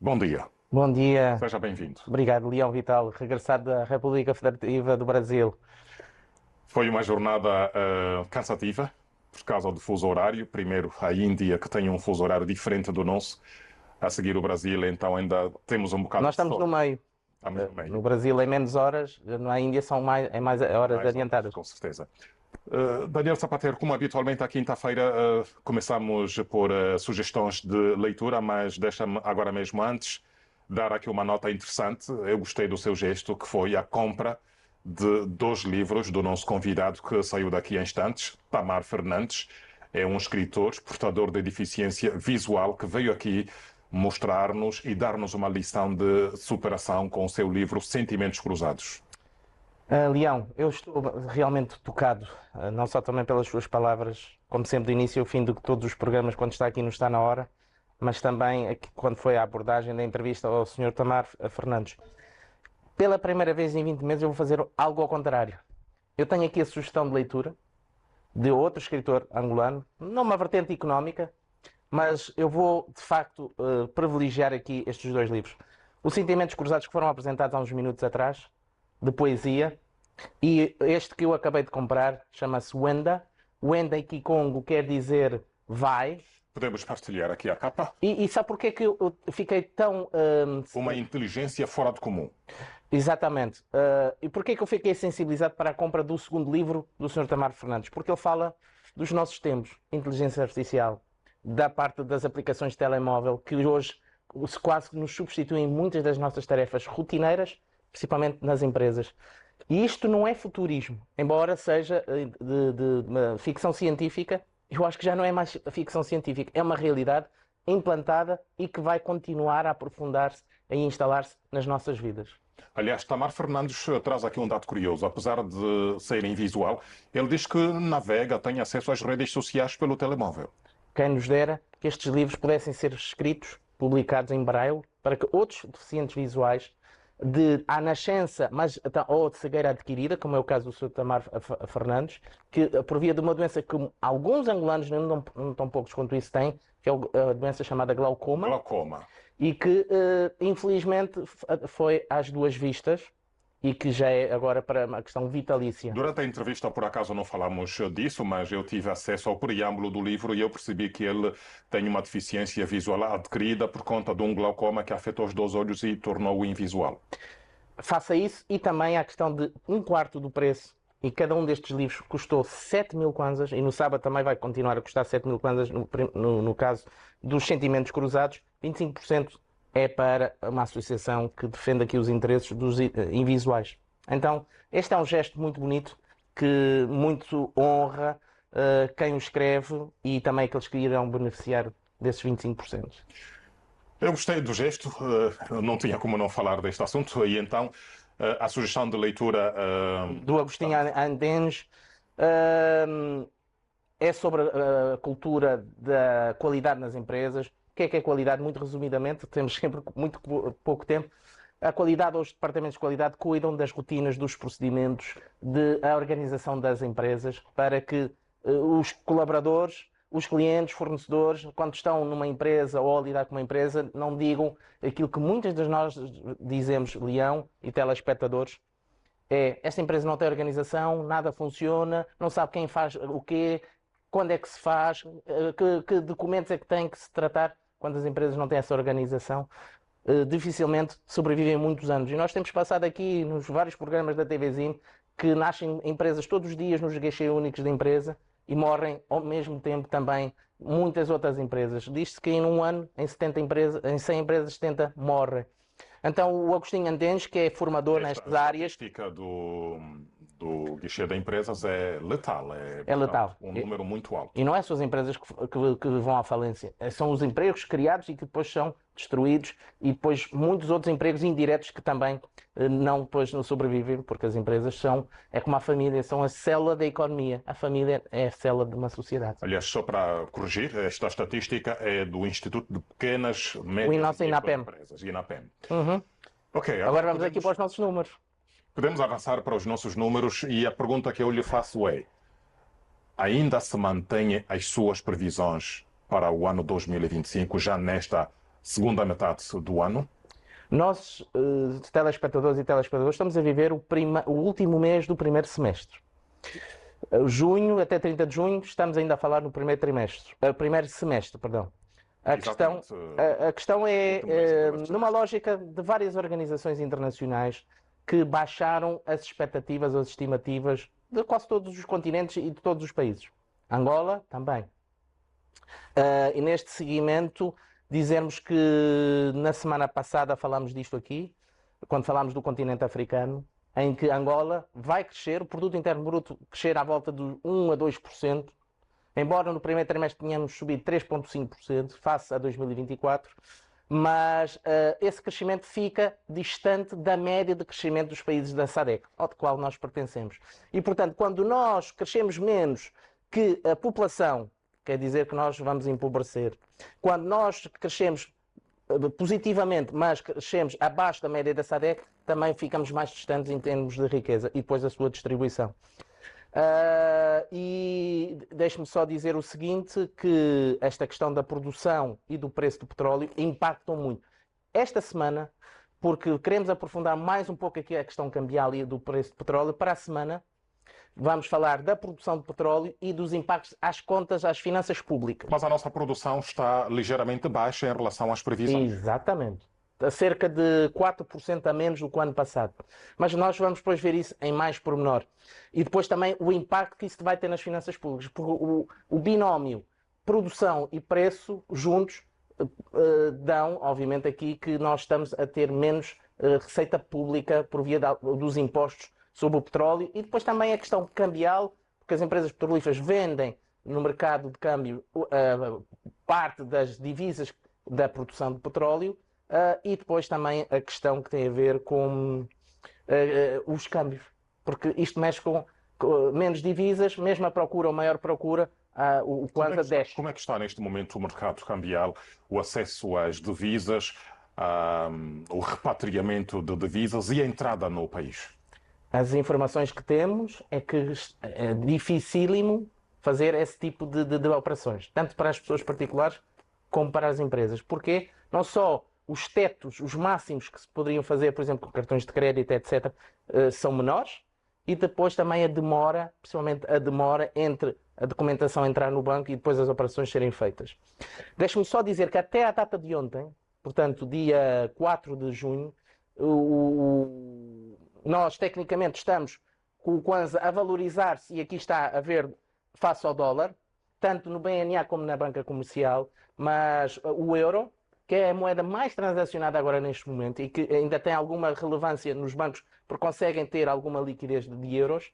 Bom dia, Bom dia, seja bem-vindo. obrigado, Leão Vital, regressado da República Federativa do Brasil. Foi uma jornada cansativa por causa do fuso horário. Primeiro, a Índia, que tem um fuso horário diferente do nosso. A seguir, o Brasil, então ainda temos um bocado Nós de estamos no sorte. meio. Estamos no meio. No Brasil é menos horas, na Índia são mais horas Mais horas, adiantadas. com certeza. Daniel Sapateiro, como habitualmente à quinta-feira, começamos por sugestões de leitura, mas deixa-me agora mesmo antes dar aqui uma nota interessante. Eu gostei do seu gesto, que foi a compra de dois livros do nosso convidado que saiu daqui a instantes, Tamar Fernandes. É um escritor, portador de deficiência visual, que veio aqui mostrar-nos e dar-nos uma lição de superação com o seu livro Sentimentos Cruzados. Leão, eu estou realmente tocado, não só também pelas suas palavras, como sempre do início ao fim de todos os programas, quando está aqui não está na hora, mas também aqui, quando foi a abordagem da entrevista ao Sr. Tamar Fernandes. Pela primeira vez em 20 meses eu vou fazer algo ao contrário. Eu tenho aqui a sugestão de leitura de outro escritor angolano, não uma vertente económica, mas eu vou, de facto, privilegiar aqui estes dois livros. Os Sentimentos Cruzados que foram apresentados há uns minutos atrás, de poesia, e este que eu acabei de comprar chama-se Wenda. Wenda em Kikongo quer dizer vai. Podemos partilhar aqui a capa. E sabe porquê que eu fiquei tão... Uma inteligência fora de comum. Exatamente. E porquê que eu fiquei sensibilizado para a compra do segundo livro do Sr. Tamar Fernandes? Porque ele fala dos nossos tempos, inteligência artificial, da parte das aplicações de telemóvel, que hoje quase que nos substituem muitas das nossas tarefas rotineiras, principalmente nas empresas. E isto não é futurismo, embora seja de uma ficção científica, eu acho que já não é mais ficção científica, é uma realidade implantada e que vai continuar a aprofundar-se e instalar-se nas nossas vidas. Aliás, Tamar Fernandes traz aqui um dado curioso. Apesar de ser invisual, ele diz que navega, tem acesso às redes sociais pelo telemóvel. Quem nos dera que estes livros pudessem ser escritos, publicados em braille, para que outros deficientes visuais à nascença, mas ou de cegueira adquirida, como é o caso do Sr. Tamar Fernandes, que por via de uma doença que alguns angolanos, não tão poucos quanto isso, têm, que é a doença chamada glaucoma, Glaucoma. e que infelizmente foi às duas vistas e que já é agora para uma questão vitalícia. Durante a entrevista, por acaso, não falamos disso, mas eu tive acesso ao preâmbulo do livro e eu percebi que ele tem uma deficiência visual adquirida por conta de um glaucoma que afetou os dois olhos e tornou-o invisual. Faça isso e também a questão de um quarto do preço. E cada um destes livros custou 7.000 kwanzas e no sábado também vai continuar a custar 7.000 kwanzas no caso dos Sentimentos Cruzados. 25% é para uma associação que defende aqui os interesses dos invisuais. Então, este é um gesto muito bonito que muito honra quem o escreve e também aqueles que irão beneficiar desses 25%. Eu gostei do gesto, não tinha como não falar deste assunto, e então a sugestão de leitura. Do Agostinho Andenges é sobre a cultura da qualidade nas empresas. O que é qualidade? Muito resumidamente, temos sempre muito pouco tempo. A qualidade, ou os departamentos de qualidade cuidam das rotinas, dos procedimentos, da organização das empresas, para que os colaboradores, os clientes, fornecedores, quando estão numa empresa ou a lidar com uma empresa, não digam aquilo que muitas de nós dizemos, Leão e telespectadores, esta empresa não tem organização, nada funciona, não sabe quem faz o quê, quando é que se faz, que documentos é que tem que se tratar. Quando as empresas não têm essa organização, dificilmente sobrevivem muitos anos. E nós temos passado aqui nos vários programas da TVzinho que nascem empresas todos os dias nos guichês únicos da empresa e morrem ao mesmo tempo também muitas outras empresas. Diz-se que em um ano, em 70 empresas, em 100 empresas, 70 morrem. Então o Agostinho Andenges, que é formador nestas áreas... A estatística do guichê de empresas é letal, É letal. Um número muito alto. E não é só as empresas que vão à falência, são os empregos criados e que depois são destruídos e depois muitos outros empregos indiretos que também depois não sobrevivem, porque as empresas é como a família, são a célula da economia. A família é a célula de uma sociedade. Aliás, só para corrigir, esta estatística é do Instituto de Pequenas, O Médias nosso e INAPEM. Empresas, INAPEM. Uhum. Ok, Agora vamos aqui para os nossos números. Podemos avançar para os nossos números e a pergunta que eu lhe faço é: ainda se mantêm as suas previsões para o ano 2025, já nesta segunda metade do ano? Nós, telespectadores e telespectadoras, estamos a viver o último mês do primeiro semestre. Junho, até 30 de junho, estamos ainda a falar no primeiro trimestre, primeiro semestre, perdão. A questão, a questão é, numa lógica de várias organizações internacionais que baixaram as expectativas, as estimativas de quase todos os continentes e de todos os países. Angola também. E neste seguimento, dizermos que na semana passada falámos disto aqui, quando falámos do continente africano, em que Angola vai crescer, o produto interno bruto crescer à volta de 1 a 2%, embora no primeiro trimestre tenhamos subido 3,5% face a 2024, mas esse crescimento fica distante da média de crescimento dos países da SADC, ao qual nós pertencemos. E, portanto, quando nós crescemos menos que a população, quer dizer que nós vamos empobrecer. Quando nós crescemos positivamente, mas crescemos abaixo da média da SADC, também ficamos mais distantes em termos de riqueza e depois a sua distribuição. E deixe-me só dizer o seguinte, que esta questão da produção e do preço do petróleo impactam muito. Esta semana, porque queremos aprofundar mais um pouco aqui a questão cambial e do preço do petróleo, para a semana vamos falar da produção de petróleo e dos impactos às contas, às finanças públicas. Mas a nossa produção está ligeiramente baixa em relação às previsões. Exatamente. A cerca de 4% a menos do que o ano passado. Mas nós vamos depois ver isso em mais pormenor. E depois também o impacto que isso vai ter nas finanças públicas. Porque o binómio produção e preço juntos dão, obviamente, aqui que nós estamos a ter menos receita pública por via dos impostos sobre o petróleo. E depois também a questão cambial, porque as empresas petrolíferas vendem no mercado de câmbio parte das divisas da produção de petróleo. E depois também a questão que tem a ver com os câmbios, porque isto mexe com menos divisas, mesmo a procura ou maior procura, o Kwanza desce. Como é que está neste momento o mercado cambial, o acesso às divisas, o repatriamento de divisas e a entrada no país? As informações que temos é que é dificílimo fazer esse tipo de operações, tanto para as pessoas particulares como para as empresas. Porquê? Não só os tetos, os máximos que se poderiam fazer, por exemplo, com cartões de crédito, etc., são menores, e depois também a demora, principalmente a demora entre a documentação entrar no banco e depois as operações serem feitas. Deixe-me só dizer que até à data de ontem, portanto, dia 4 de junho, nós tecnicamente estamos com o Kwanza a valorizar-se, e aqui está a ver face ao dólar, tanto no BNA como na banca comercial, mas o euro, que é a moeda mais transacionada agora neste momento e que ainda tem alguma relevância nos bancos porque conseguem ter alguma liquidez de euros,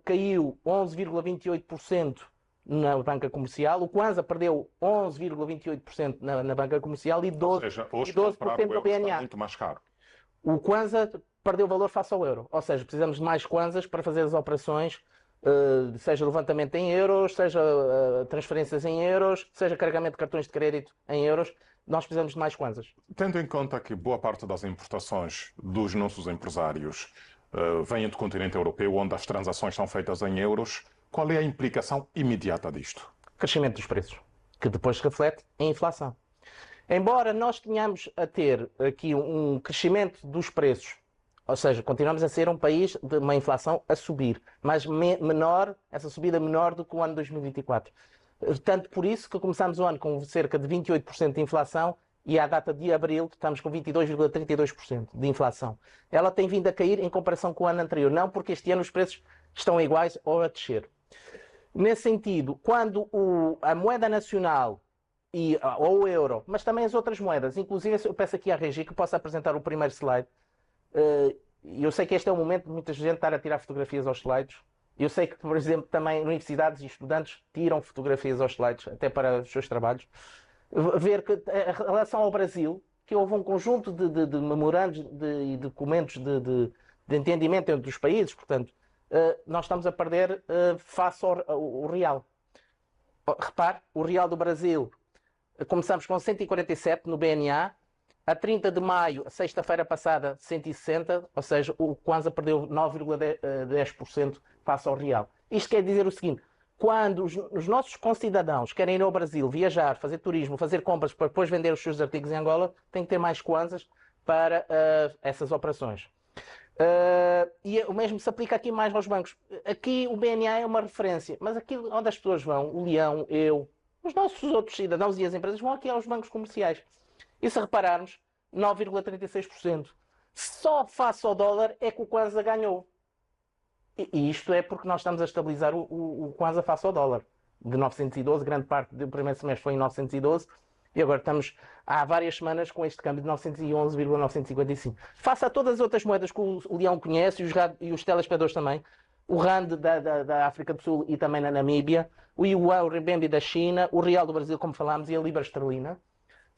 caiu 11,28% na banca comercial, o Kwanza perdeu 11,28% na banca comercial e 12%, ou seja, hoje 12% no BNA. está muito mais caro. O Kwanza perdeu valor face ao euro, ou seja, precisamos de mais Kwanzas para fazer as operações, seja levantamento em euros, seja transferências em euros, seja carregamento de cartões de crédito em euros, nós precisamos de mais Kwanzas. Tendo em conta que boa parte das importações dos nossos empresários vêm do continente europeu, onde as transações são feitas em euros, qual é a implicação imediata disto? Crescimento dos preços, que depois reflete em inflação. Embora nós tenhamos a ter aqui um crescimento dos preços, ou seja, continuamos a ser um país de uma inflação a subir, mas menor, essa subida menor do que o ano 2024. Tanto por isso que começamos o ano com cerca de 28% de inflação e à data de abril estamos com 22,32% de inflação. Ela tem vindo a cair em comparação com o ano anterior, não porque este ano os preços estão iguais ou a descer. Nesse sentido, quando a moeda nacional ou o euro, mas também as outras moedas, inclusive eu peço aqui à Regi que possa apresentar o primeiro slide. Eu sei que este é o momento de muita gente estar a tirar fotografias aos slides. Eu sei que, por exemplo, também universidades e estudantes tiram fotografias aos slides, até para os seus trabalhos. Ver que, em relação ao Brasil, que houve um conjunto de memorandos e documentos de entendimento entre os países, portanto, nós estamos a perder face ao real. Repare, o real do Brasil, começamos com 147 no BNA, a 30 de maio, sexta-feira passada, 160, ou seja, o Kwanza perdeu 9,10% face ao real. Isto quer dizer o seguinte, quando os nossos concidadãos querem ir ao Brasil, viajar, fazer turismo, fazer compras para depois vender os seus artigos em Angola, tem que ter mais kwanzas para essas operações. E o mesmo se aplica aqui mais aos bancos. Aqui o BNA é uma referência, mas aqui onde as pessoas vão, o Leão, eu, os nossos outros cidadãos e as empresas vão aqui aos bancos comerciais. E se repararmos, 9,36%. Só face ao dólar é que o Kwanza ganhou. E isto é porque nós estamos a estabilizar o Kwanza face ao dólar. De 912, grande parte do primeiro semestre foi em 912, e agora estamos há várias semanas com este câmbio de 911,955. Face a todas as outras moedas que o Leão conhece e os telespectadores também, o Rand da África do Sul e também na Namíbia, o Yuan, o Renminbi da China, o Real do Brasil, como falámos, e a Libra Esterlina,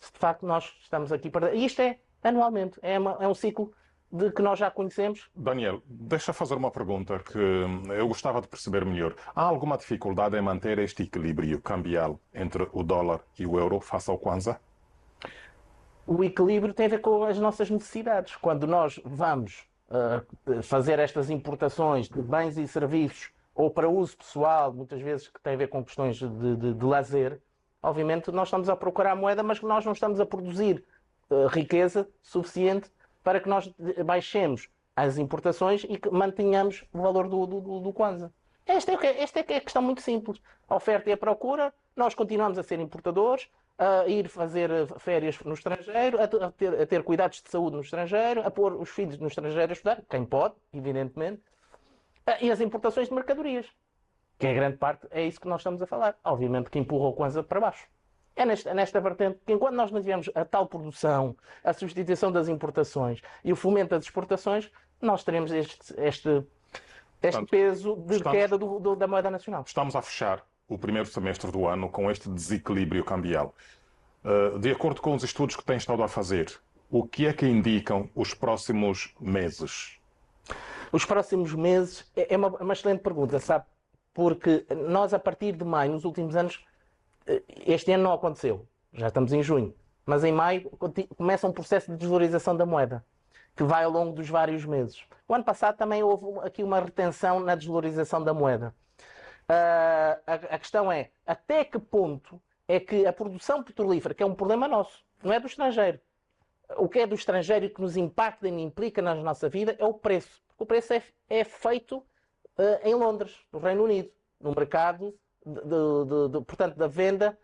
de facto nós estamos aqui para... E isto é anualmente, é um ciclo de que nós já conhecemos. Daniel, deixa fazer uma pergunta que eu gostava de perceber melhor. Há alguma dificuldade em manter este equilíbrio cambial entre o dólar e o euro face ao Kwanza? O equilíbrio tem a ver com as nossas necessidades. Quando nós vamos fazer estas importações de bens e serviços ou para uso pessoal, muitas vezes que tem a ver com questões de lazer, obviamente nós estamos a procurar moeda, mas nós não estamos a produzir riqueza suficiente para que nós baixemos as importações e que mantenhamos o valor do Kwanza. Esta é a questão muito simples. A oferta e a procura, nós continuamos a ser importadores, a ir fazer férias no estrangeiro, a ter cuidados de saúde no estrangeiro, a pôr os filhos no estrangeiro a estudar, quem pode, evidentemente, e as importações de mercadorias, que é grande parte, é isso que nós estamos a falar. Obviamente que empurra o Kwanza para baixo. É nesta vertente que enquanto nós não tivermos a tal produção, a substituição das importações e o fomento das exportações, nós teremos este peso de queda da moeda nacional. Estamos a fechar o primeiro semestre do ano com este desequilíbrio cambial. De acordo com os estudos que têm estado a fazer, o que é que indicam os próximos meses? Os próximos meses é uma excelente pergunta, sabe? Porque nós, a partir de maio, nos últimos anos, este ano não aconteceu, já estamos em junho, mas em maio começa um processo de desvalorização da moeda, que vai ao longo dos vários meses. O ano passado também houve aqui uma retenção na desvalorização da moeda. A questão é, até que ponto é que a produção petrolífera, que é um problema nosso, não é do estrangeiro, o que é do estrangeiro e que nos impacta e implica na nossa vida é o preço. O preço é feito em Londres, no Reino Unido, no mercado portanto, da venda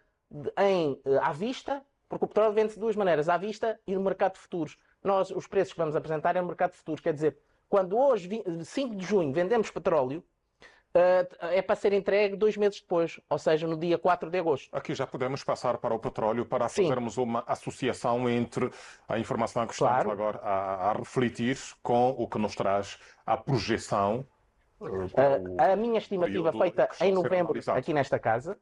à vista, porque o petróleo vende-se de duas maneiras, à vista e no mercado de futuros. Nós, os preços que vamos apresentar é no mercado de futuros, quer dizer, quando hoje, 5 de junho, vendemos petróleo, é para ser entregue 2 meses depois, ou seja, no dia 4 de agosto. Aqui já podemos passar para o petróleo para fazermos uma associação entre a informação que estamos agora a refletir com o que nos traz a projeção. A minha estimativa feita em novembro aqui nesta casa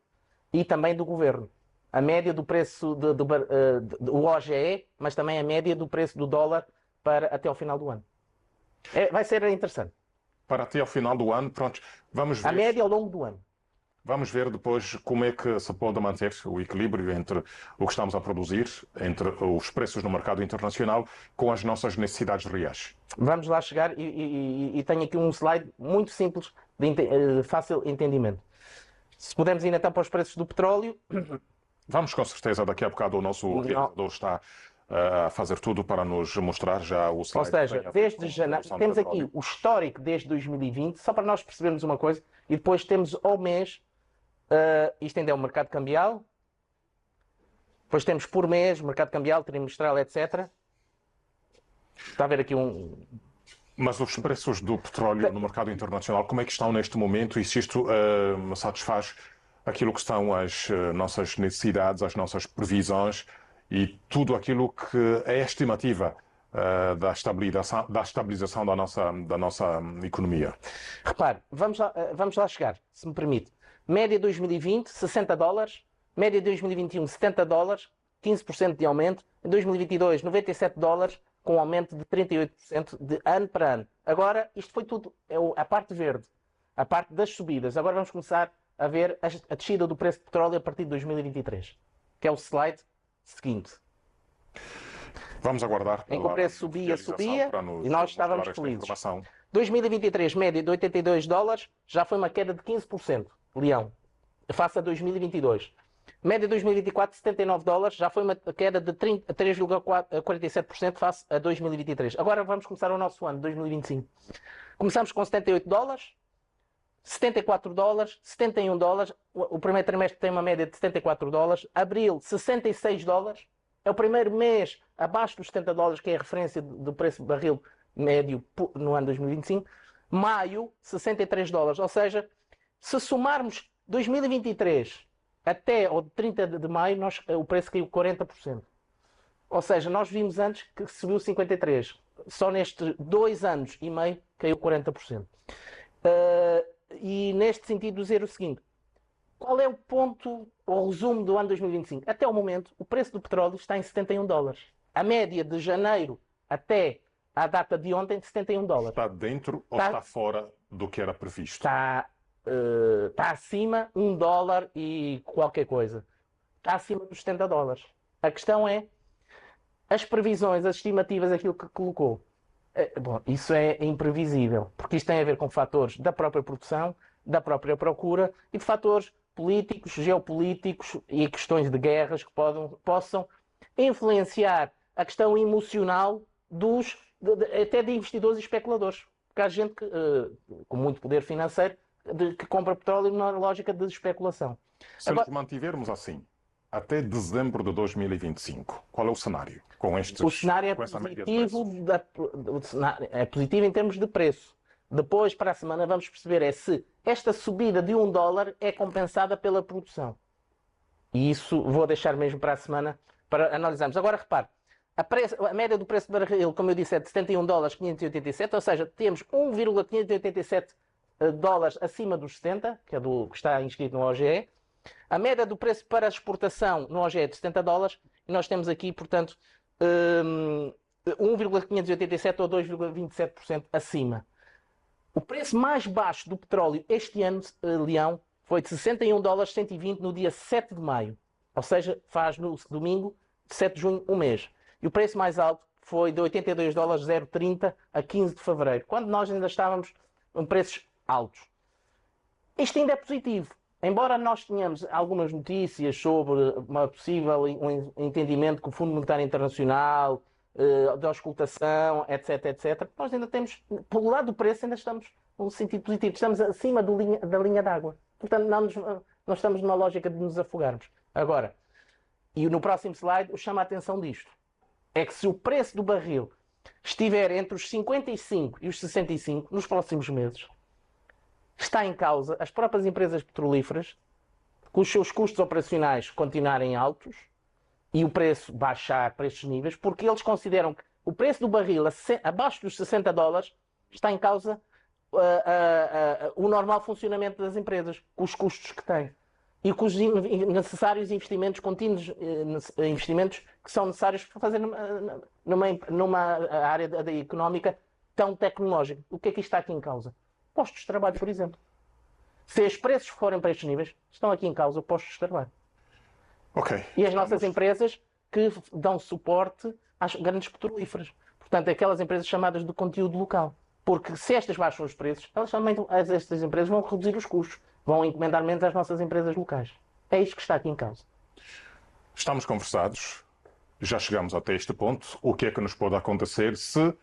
e também do Governo. A média do preço do OGE, mas também a média do preço do dólar para até ao final do ano. Vai ser interessante. Para até ao final do ano, pronto, vamos ver. A média ao longo do ano. Vamos ver depois como é que se pode manter o equilíbrio entre o que estamos a produzir, entre os preços no mercado internacional, com as nossas necessidades reais. Vamos lá chegar e tenho aqui um slide muito simples, de fácil entendimento. Se pudermos ir então para os preços do petróleo... Vamos com certeza, daqui a bocado o nosso realizador está a fazer tudo para nos mostrar já o slide. Ou seja, desde janeiro, temos aqui o histórico desde 2020, só para nós percebermos uma coisa, e depois temos ao mês... isto ainda é o mercado cambial. Depois temos por mês, mercado cambial, trimestral, etc. Está a ver aqui Mas os preços do petróleo no mercado internacional, como é que estão neste momento e se isto satisfaz aquilo que são as nossas necessidades, as nossas previsões e tudo aquilo que é a estimativa da estabilização da nossa economia? Repare, vamos lá chegar, se me permite. Média 2020, 60 dólares. Média 2021, 70 dólares, 15% de aumento. Em 2022, 97 dólares, com um aumento de 38% de ano para ano. Agora, isto foi tudo, a parte verde, a parte das subidas. Agora vamos começar a ver a descida do preço de petróleo a partir de 2023, que é o slide seguinte. Vamos aguardar. Em que o preço subia e nós estávamos felizes. 2023, média de 82 dólares, já foi uma queda de 15%. Leão. face a 2022. Média de 2024, 79 dólares, já foi uma queda de 3,47% face a 2023. Agora vamos começar o nosso ano, 2025. Começamos com 78 dólares, 74 dólares, 71 dólares. O primeiro trimestre tem uma média de 74 dólares. Abril, 66 dólares. É o primeiro mês abaixo dos 70 dólares, que é a referência do preço de barril médio no ano 2025. Maio, 63 dólares. Ou seja, se somarmos 2023 até o 30 de maio, o preço caiu 40%. Ou seja, nós vimos antes que subiu 53%. Só nestes 2 anos e meio caiu 40%. E neste sentido dizer o seguinte: qual é o ponto, o resumo do ano 2025? Até o momento, o preço do petróleo está em 71 dólares. A média de janeiro até à data de ontem, 71 dólares. Está dentro ou está fora do que era previsto? Está acima, 1 dólar e qualquer coisa. Está acima dos 70 dólares. A questão é as previsões, as estimativas, aquilo que colocou. Bom, isso é imprevisível, porque isto tem a ver com fatores da própria produção, da própria procura e de fatores políticos, geopolíticos e questões de guerras que possam influenciar a questão emocional até de investidores e especuladores. Porque há gente com muito poder financeiro que compra petróleo na lógica de especulação. Se nos mantivermos assim, até dezembro de 2025, qual é o cenário? O cenário é positivo em termos de preço. Depois, para a semana, vamos perceber se esta subida de 1 dólar é compensada pela produção. E isso vou deixar mesmo para a semana para analisarmos. Agora, repare, a média do preço do barril, como eu disse, é de 71 dólares 587, ou seja, temos 1,587 dólares acima dos 70, que é do que está inscrito no OGE. A média do preço para exportação no OGE é de 70 dólares e nós temos aqui, portanto, 1,587 ou 2,27% acima. O preço mais baixo do petróleo este ano, Leão, foi de 61 dólares 120 no dia 7 de maio. Ou seja, faz no domingo, 7 de junho, um mês. E o preço mais alto foi de 82 dólares 0,30 a 15 de fevereiro, quando nós ainda estávamos em preços altos. Isto ainda é positivo. Embora nós tenhamos algumas notícias sobre uma possível entendimento com o Fundo Monetário Internacional, de auscultação, etc, etc, nós ainda temos, pelo lado do preço, ainda estamos num sentido positivo. Estamos acima da linha d'água. Portanto, não estamos numa lógica de nos afogarmos. Agora, e no próximo slide, eu chamo a atenção disto. É que se o preço do barril estiver entre os 55 e os 65 nos próximos meses, está em causa as próprias empresas petrolíferas, com os seus custos operacionais continuarem altos e o preço baixar para estes níveis, porque eles consideram que o preço do barril abaixo dos 60 dólares está em causa o normal funcionamento das empresas, com os custos que têm e com os necessários investimentos contínuos, investimentos que são necessários para fazer numa área económica tão tecnológica. O que é que está aqui em causa? Postos de trabalho, por exemplo. Se os preços forem para estes níveis, estão aqui em causa postos de trabalho. Okay. E as nossas empresas que dão suporte às grandes petrolíferas. Portanto, aquelas empresas chamadas de conteúdo local. Porque se estas baixam os preços, estas empresas vão reduzir os custos, vão encomendar menos às nossas empresas locais. É isto que está aqui em causa. Estamos conversados, já chegamos até este ponto. O que é que nos pode acontecer se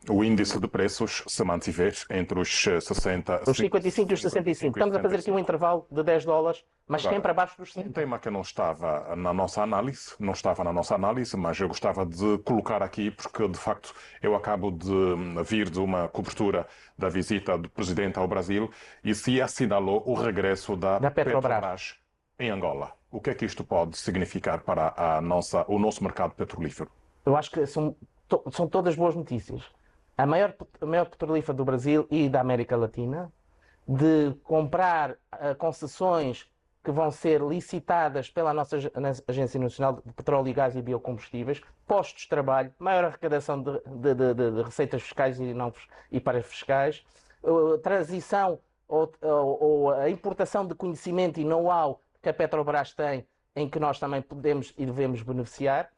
o índice de preços se mantiver entre os 60... Os 55 e os 65. Estamos a fazer aqui um intervalo de 10 dólares, mas sempre abaixo dos 60. Um tema que não estava na nossa análise, mas eu gostava de colocar aqui, porque de facto eu acabo de vir de uma cobertura da visita do Presidente ao Brasil e se assinalou o regresso da Petrobras em Angola. O que é que isto pode significar para o nosso mercado petrolífero? Eu acho que são todas boas notícias. A maior petrolífera do Brasil e da América Latina, de comprar concessões que vão ser licitadas pela nossa Agência Nacional de Petróleo e Gás e Biocombustíveis, postos de trabalho, maior arrecadação de receitas fiscais e parafiscais, transição ou a importação de conhecimento e know-how que a Petrobras tem, em que nós também podemos e devemos beneficiar.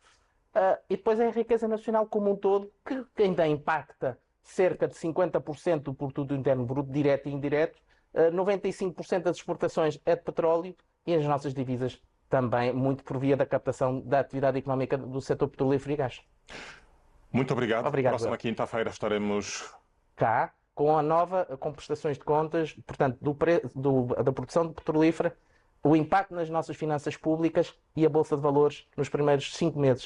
E depois é a riqueza nacional como um todo, que ainda impacta cerca de 50% do produto interno bruto, direto e indireto, 95% das exportações é de petróleo e as nossas divisas também, muito por via da captação da atividade económica do setor petrolífero e gás. Muito obrigado. Obrigado, Próxima quinta-feira estaremos cá, com prestações de contas, portanto, da produção de petrolífera, o impacto nas nossas finanças públicas e a Bolsa de Valores nos primeiros 5 meses